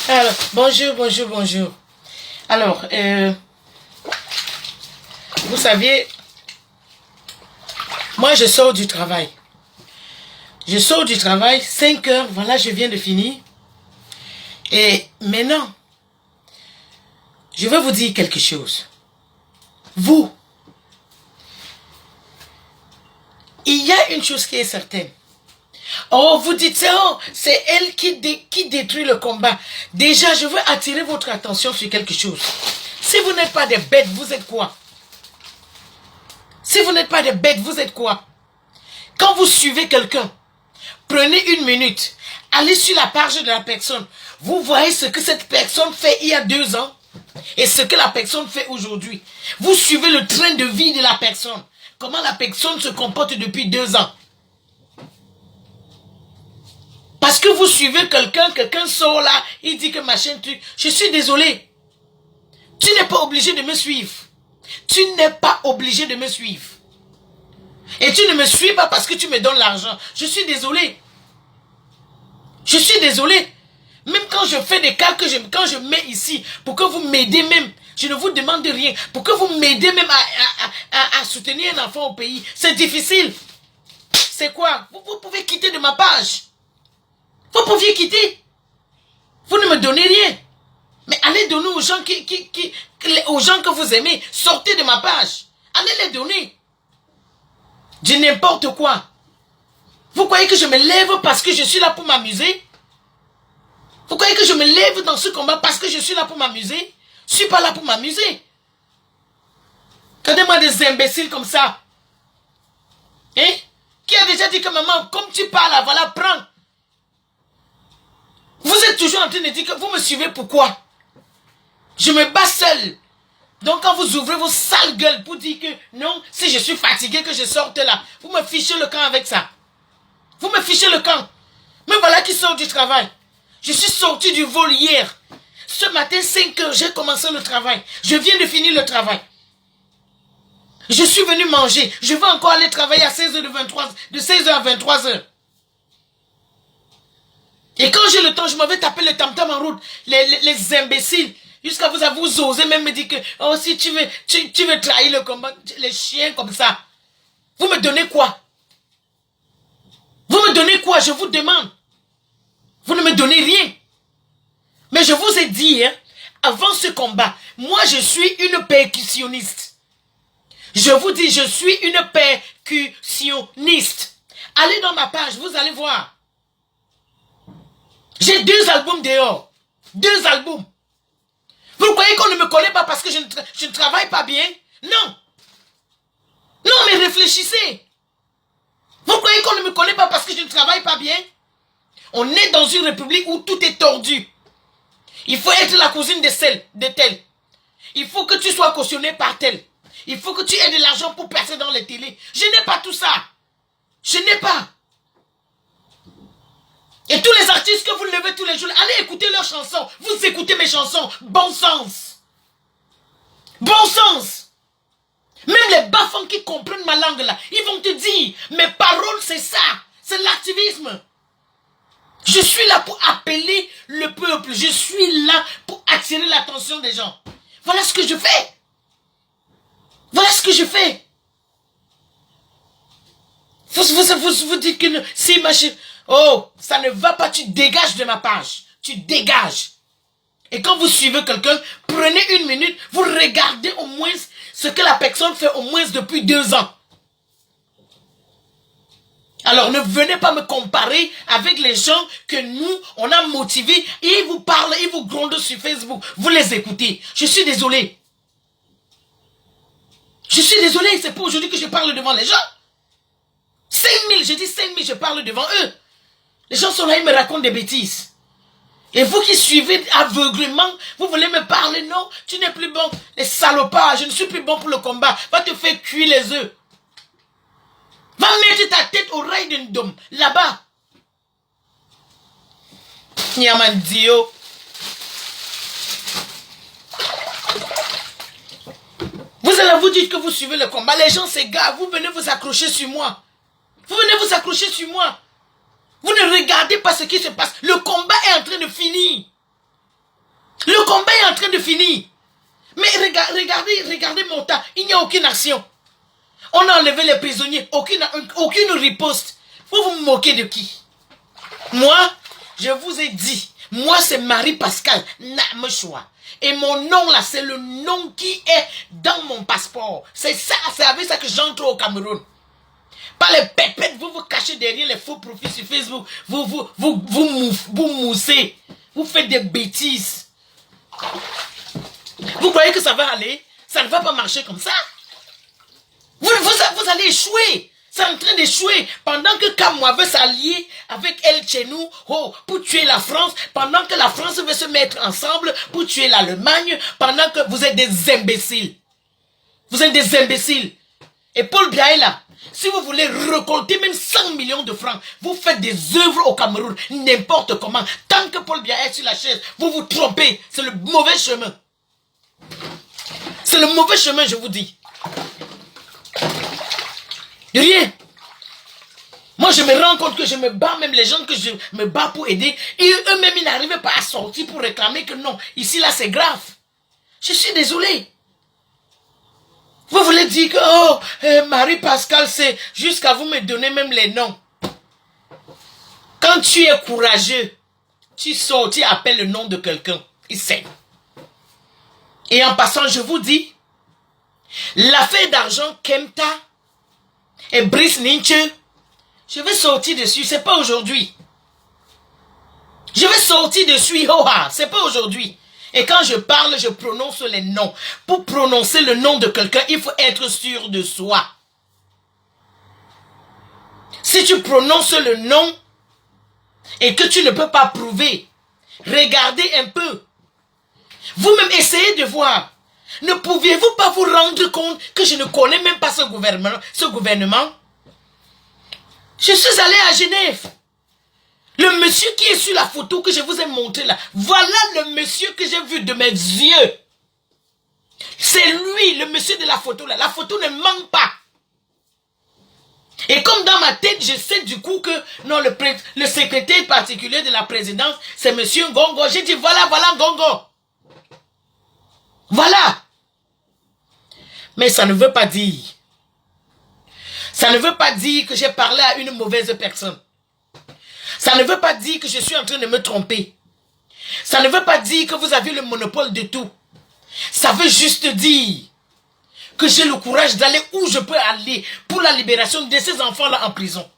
Alors, bonjour. Alors, vous savez, moi je sors du travail. 5 heures, voilà, je viens de finir. Et maintenant, je vais vous dire quelque chose. Vous, il y a une chose qui est certaine. Oh, vous dites, oh, c'est elle qui détruit le combat. Déjà, je veux attirer votre attention sur quelque chose. Si vous n'êtes pas des bêtes, vous êtes quoi? Si vous n'êtes pas des bêtes, vous êtes quoi? Quand vous suivez quelqu'un, prenez 1 minute, allez sur la page de la personne. Vous voyez ce que cette personne fait il y a 2 ans et ce que la personne fait aujourd'hui. Vous suivez le train de vie de la personne. Comment la personne se comporte depuis 2 ans. Parce que vous suivez quelqu'un sort là, il dit que machin truc. Je suis désolé. Tu n'es pas obligé de me suivre. Tu n'es pas obligé de me suivre. Et tu ne me suis pas parce que tu me donnes l'argent. Je suis désolé. Je suis désolé. Même quand je fais des cas, quand je mets ici, pour que vous m'aidez même, je ne vous demande rien. Pour que vous m'aidez même à soutenir un enfant au pays, c'est difficile. C'est quoi? Vous pouvez quitter de ma page. Vous pouviez quitter. Vous ne me donnez rien. Mais allez donner aux gens aux gens que vous aimez. Sortez de ma page. Allez les donner. Du n'importe quoi. Vous croyez que je me lève parce que je suis là pour m'amuser? Vous croyez que je me lève dans ce combat parce que je suis là pour m'amuser? Je ne suis pas là pour m'amuser. Regardez-moi des imbéciles comme ça. Hein? Qui a déjà dit que maman, comme tu parles là, voilà, prends. Vous êtes toujours en train de dire que vous me suivez pourquoi? Je me bats seul. Donc quand vous ouvrez vos sales gueules pour dire que non, si je suis fatigué, que je sorte là, vous me fichez le camp avec ça. Vous me fichez le camp. Mais voilà qui sort du travail. Je suis sorti du vol hier. Ce matin, 5 heures, j'ai commencé le travail. Je viens de finir le travail. Je suis venu manger. Je vais encore aller travailler à 16h de 16h à 23h. Et quand j'ai le temps, je m'en vais taper le tam-tam en route. Les imbéciles. Jusqu'à vous osez même me dire que, oh, si tu veux trahir le combat, les chiens comme ça. Vous me donnez quoi? Vous me donnez quoi? Je vous demande. Vous ne me donnez rien. Mais je vous ai dit, hein, avant ce combat, moi je suis une percussionniste. Je vous dis, je suis une percussionniste. Allez dans ma page, vous allez voir. J'ai 2 albums dehors. 2 albums. Vous croyez qu'on ne me connaît pas parce que je ne travaille pas bien? Non. Non, mais réfléchissez. Vous croyez qu'on ne me connaît pas parce que je ne travaille pas bien? On est dans une république où tout est tordu. Il faut être la cousine de tel. Il faut que tu sois cautionné par tel. Il faut que tu aies de l'argent pour passer dans les télés. Je n'ai pas tout ça. Je n'ai pas. Et tous les artistes que vous levez tous les jours, allez écouter leurs chansons. Vous écoutez mes chansons. Bon sens. Bon sens. Même les bas-fonds qui comprennent ma langue là, ils vont te dire, mes paroles c'est ça. C'est l'activisme. Je suis là pour appeler le peuple. Je suis là pour attirer l'attention des gens. Voilà ce que je fais. Voilà ce que je fais. Vous dites que si machin. Oh, ça ne va pas, tu dégages de ma page. Tu dégages. Et quand vous suivez quelqu'un, prenez 1 minute, vous regardez au moins ce que la personne fait au moins depuis 2 ans. Alors ne venez pas me comparer avec les gens que nous, on a motivés. Ils vous parlent, ils vous grondent sur Facebook. Vous les écoutez. Je suis désolé. Je suis désolé, c'est pas aujourd'hui que je parle devant les gens. 5000, je dis 5000, je parle devant eux. Les gens sont là, ils me racontent des bêtises. Et vous qui suivez aveuglément, vous voulez me parler, non, tu n'es plus bon. Les salopards, je ne suis plus bon pour le combat. Va te faire cuire les œufs. Va mettre ta tête au rail d'une dôme, là-bas. Niamandio. Vous allez vous dire que vous suivez le combat. Les gens s'égarent, vous venez vous accrocher sur moi. Vous venez vous accrocher sur moi. Vous ne regardez pas ce qui se passe. Le combat est en train de de finir. Le combat est en train de finir. Mais regardez mon tas. Il n'y a aucune action. On a enlevé les prisonniers. Aucune riposte. Vous vous moquez de qui? Moi, je vous ai dit. Moi, c'est Marie-Pascale Namechoua. Et mon nom là, c'est le nom qui est dans mon passeport. C'est ça, c'est avec ça que j'entre au Cameroun. Pas les pépettes, vous vous cachez derrière les faux profils sur Facebook. Vous moussez. Vous faites des bêtises. Vous croyez que ça va aller? Ça ne va pas marcher comme ça. Vous allez échouer. C'est en train d'échouer. Pendant que Kamwa veut s'allier avec El Chenou pour tuer la France, pendant que la France veut se mettre ensemble pour tuer l'Allemagne, pendant que vous êtes des imbéciles. Vous êtes des imbéciles. Et Paul Biya est là. Si vous voulez récolter même 100 millions de francs, vous faites des œuvres au Cameroun, n'importe comment. Tant que Paul Biya est sur la chaise, vous vous trompez. C'est le mauvais chemin. C'est le mauvais chemin, je vous dis. Rien. Moi, je me rends compte que je me bats, même les gens que je me bats pour aider, et eux-mêmes, ils n'arrivent pas à sortir pour réclamer que non, ici, là, c'est grave. Je suis désolé. Vous voulez dire que, oh, Marie-Pascale, c'est jusqu'à vous me donner même les noms. Quand tu es courageux, tu sors, tu appelles le nom de quelqu'un. Il sait. Et en passant, je vous dis, l'affaire d'argent Kemta et Brice Ninche, je vais sortir dessus, c'est pas aujourd'hui. Je vais sortir dessus, c'est pas aujourd'hui. Et quand je parle, je prononce les noms. Pour prononcer le nom de quelqu'un, il faut être sûr de soi. Si tu prononces le nom et que tu ne peux pas prouver, regardez un peu. Vous-même essayez de voir. Ne pouviez-vous pas vous rendre compte que je ne connais même pas ce gouvernement? Je suis allé à Genève. Le monsieur qui est sur la photo que je vous ai montré là, voilà le monsieur que j'ai vu de mes yeux. C'est lui, le monsieur de la photo là. La photo ne manque pas. Et comme dans ma tête, je sais du coup que non, le secrétaire particulier de la présidence, c'est monsieur Ngongo. J'ai dit voilà Ngongo. Voilà. Mais ça ne veut pas dire. Ça ne veut pas dire que j'ai parlé à une mauvaise personne. Ça ne veut pas dire que je suis en train de me tromper. Ça ne veut pas dire que vous avez le monopole de tout. Ça veut juste dire que j'ai le courage d'aller où je peux aller pour la libération de ces enfants-là en prison.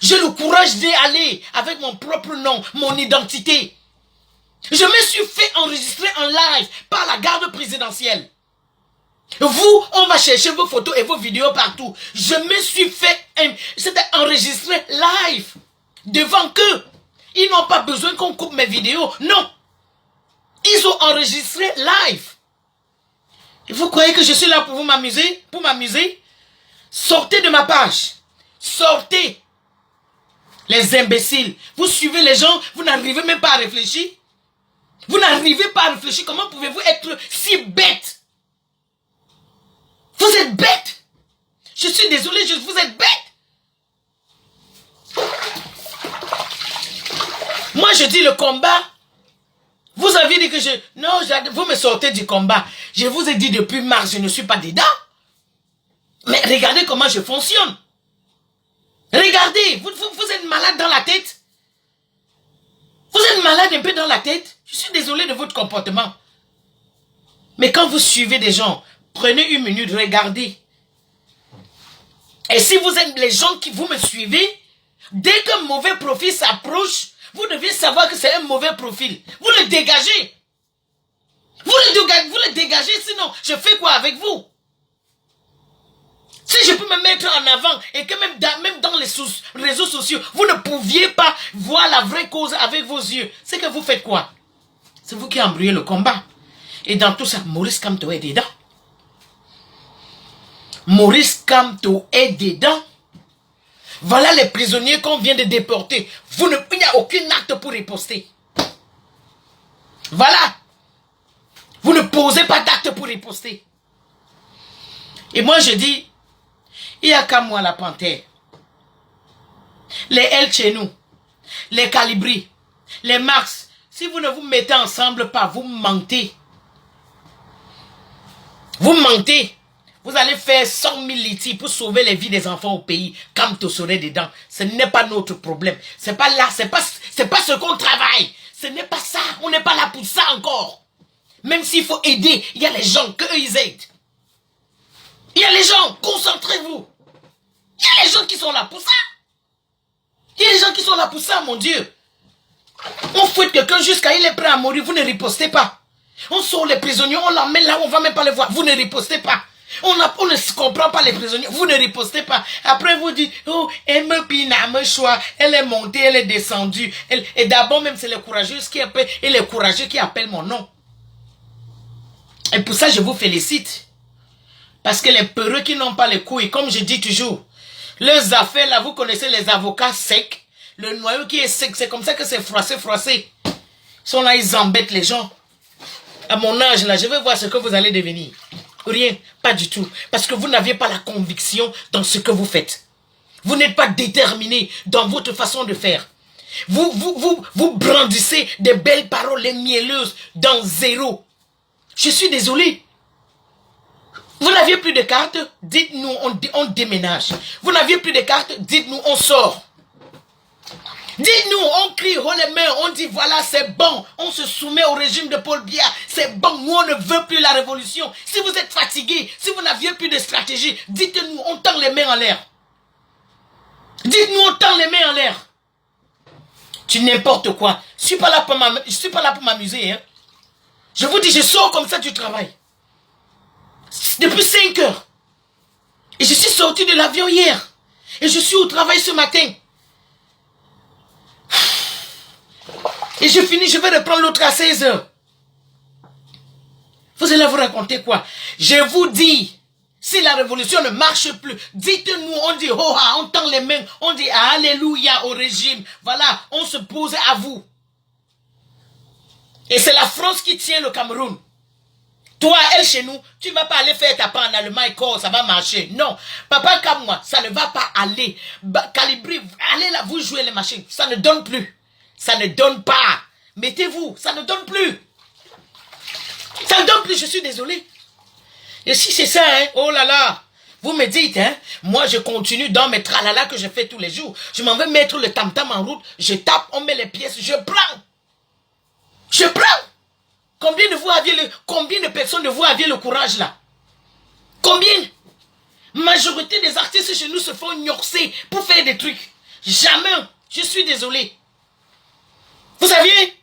J'ai le courage d'y aller avec mon propre nom, mon identité. Je me suis fait enregistrer en live par la garde présidentielle. Vous, on va chercher vos photos et vos vidéos partout. Je me suis fait enregistrer live devant qu'eux. Ils n'ont pas besoin qu'on coupe mes vidéos. Non. Ils ont enregistré live. Et vous croyez que je suis là pour vous m'amuser? Pour m'amuser? Sortez de ma page. Sortez. Les imbéciles. Vous suivez les gens, vous n'arrivez même pas à réfléchir. Vous n'arrivez pas à réfléchir. Comment pouvez-vous être si bête? Vous êtes bête. Je suis désolé, vous êtes bête. Moi, je dis le combat. Vous avez dit que non, vous me sortez du combat. Je vous ai dit depuis mars, je ne suis pas dedans. Mais regardez comment je fonctionne. Regardez, vous êtes malade dans la tête. Vous êtes malade un peu dans la tête. Je suis désolé de votre comportement. Mais quand vous suivez des gens, prenez une minute, regardez. Et si vous êtes les gens qui vous me suivez, dès qu'un mauvais profil s'approche, vous devez savoir que c'est un mauvais profil. Vous le dégagez. Vous le dégagez, sinon je fais quoi avec vous? Si je peux me mettre en avant et que même dans les réseaux sociaux, vous ne pouviez pas voir la vraie cause avec vos yeux, c'est que vous faites quoi? C'est vous qui embrouillez le combat. Et dans tout ça, Maurice Kamto est dedans. Maurice Kamto est dedans. Voilà les prisonniers qu'on vient de déporter. Il n'y a aucun acte pour riposter. Voilà. Vous ne posez pas d'acte pour riposter. Et moi je dis, il n'y a qu'à moi la panthère. Les El Chenou, les Calibri, les Max, Si vous ne vous mettez ensemble pas, vous mentez. Vous mentez. Vous allez faire 100 000 litiges pour sauver les vies des enfants au pays. Comme tu serais dedans. Ce n'est pas notre problème. C'est pas là. C'est pas ce qu'on travaille. Ce n'est pas ça. On n'est pas là pour ça encore. Même s'il faut aider, il y a les gens qu'eux ils aident. Il y a les gens, concentrez-vous. Il y a les gens qui sont là pour ça. Il y a les gens qui sont là pour ça, mon Dieu. On fouette quelqu'un jusqu'à il est prêt à mourir, vous ne ripostez pas. On sort les prisonniers, on l'emmène là, on ne va même pas les voir, vous ne ripostez pas. On ne comprend pas les prisonniers, vous ne ripostez pas. Après vous dites, oh, elle me pina, me choix, elle est montée, elle est descendue. Et d'abord même c'est les courageux qui appellent, et les courageux qui appellent mon nom. Et pour ça je vous félicite. Parce que les peureux qui n'ont pas les couilles, comme je dis toujours, leurs affaires là, vous connaissez les avocats secs, le noyau qui est sec, c'est comme ça que c'est froissé. Ils sont là, ils embêtent les gens. À mon âge là, je vais voir ce que vous allez devenir. Rien, pas du tout. Parce que vous n'aviez pas la conviction dans ce que vous faites. Vous n'êtes pas déterminé dans votre façon de faire. Vous brandissez des belles paroles, les mielleuses, dans zéro. Je suis désolé. Vous n'aviez plus de cartes, dites-nous, on déménage. Vous n'aviez plus de cartes, dites-nous, on sort. Dites-nous, on crie haut les mains, on dit voilà, c'est bon. On se soumet au régime de Paul Biya, c'est bon, nous on ne veut plus la révolution. Si vous êtes fatigué, si vous n'aviez plus de stratégie, dites-nous, on tend les mains en l'air. Dites-nous, on tend les mains en l'air. Tu n'importe quoi. Je ne suis pas là pour m'amuser. Hein. Je vous dis, je sors comme ça du travail. Depuis 5 heures. Et je suis sorti de l'avion hier. Et je suis au travail ce matin. Et je finis, je vais reprendre l'autre à 16 heures. Vous allez vous raconter quoi? Je vous dis, si la révolution ne marche plus, dites-nous, on dit oh, on tend les mains, on dit alléluia au régime. Voilà, on se pose à vous. Et c'est la France qui tient le Cameroun. Toi, elle chez nous, tu ne vas pas aller faire ta part en allemand et corps, ça va marcher. Non, papa comme moi, ça ne va pas aller. Calibri, allez là, vous jouez les machines. Ça ne donne plus. Ça ne donne pas. Mettez-vous, ça ne donne plus. Ça ne donne plus, je suis désolé. Et si c'est ça, hein, oh là là, vous me dites, hein, moi je continue dans mes tralala que je fais tous les jours. Je m'en vais mettre le tam-tam en route, je tape, on met les pièces, je prends. Je prends. Combien de personnes de vous aviez le courage là? Combien? Majorité des artistes chez nous se font gnorcer pour faire des trucs. Jamais. Je suis désolé. Vous saviez?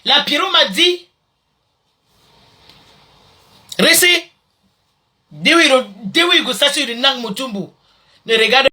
La Pyro m'a dit, Ressé, Dewi Gosasu de Nang Mutumbu, ne regarde